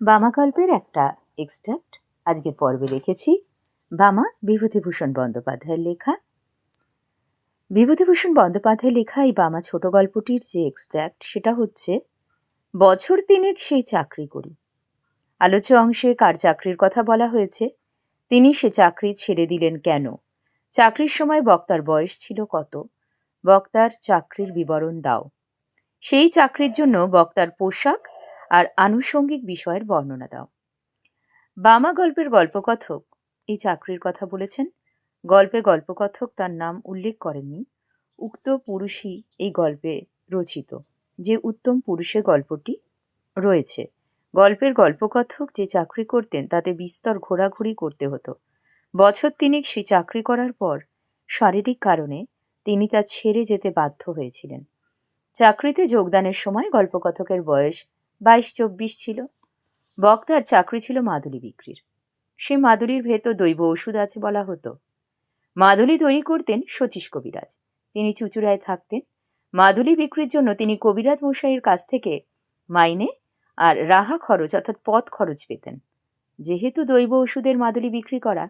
বামা গল্পের একটা এক্সট্রাক্ট আজকের পর্বে লিখেছি। বামা বিভূতিভূষণ বন্দ্যোপাধ্যায়ের লেখা। বিভূতিভূষণ বন্দ্যোপাধ্যায়ের লেখা এই বামা ছোট গল্পটির যে এক্সট্রাক্ট সেটা হচ্ছে, বছর তিনেক সেই চাকরি করি। আলোচ্য অংশে কার চাকরির কথা বলা হয়েছে, তিনি সে চাকরি ছেড়ে দিলেন কেন, চাকরির সময় বক্তার বয়স ছিল কত, বক্তার চাকরির বিবরণ দাও, সেই চাকরির জন্য বক্তার পোশাক আর আনুষঙ্গিক বিষয়ের বর্ণনা দাও। বামা গল্পের গল্পকথক এই চাকরির কথা বলেছেন। গল্পে গল্পকথক তার নাম উল্লেখ করেননি। উক্ত পুরুষই এই গল্পে রচিত। যে উত্তম পুরুষে গল্পটি রয়েছে, গল্পের গল্পকথক যে চাকরি করতেন তাতে বিস্তর ঘোরাঘুরি করতে হতো। বছর তিনেক সেই চাকরি করার পর শারীরিক কারণে তিনি তা ছেড়ে যেতে বাধ্য হয়েছিলেন। চাকরিতে যোগদানের সময় গল্পকথকের বয়স 22-24 ছিল। বক্তার চাকরি ছিল মাদুলি বিক্রির। সে মাদুলির ভেতর দৈব ওষুধ আছে বলা হতো। মাদুলি তৈরি করতেন শচীশ কবিরাজ। তিনি চুঁচুড়ায় থাকতেন। মাদুলি বিক্রির জন্য তিনি কবিরাজ মশাইয়ের কাছ থেকে মাইনে আর রাহা খরচ অর্থাৎ পথ খরচ পেতেন। যেহেতু দৈব ওষুধের মাদুলি বিক্রি করা,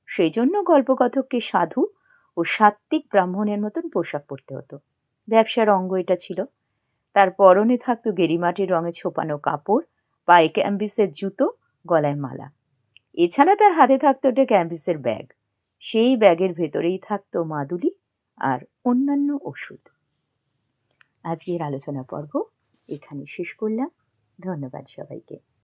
সেই জন্য গল্পকথককে সাধু ও সাত্ত্বিক ব্রাহ্মণের মতন পোশাক পরতে হতো। ব্যবসার অঙ্গ এটা ছিল। তার পরনে থাকতো গেরিমাটির রঙে ছোপানো কাপড়, পায়ে ক্যাম্বিসের জুতো, গলায় মালা। এছাড়া তার হাতে থাকতো একটা ক্যাম্বিসের ব্যাগ। সেই ব্যাগের ভেতরেই থাকতো মাদুলি আর অন্যান্য ওষুধ। আজকের আলোচনা পর্ব এখানে শেষ করলাম। ধন্যবাদ সবাইকে।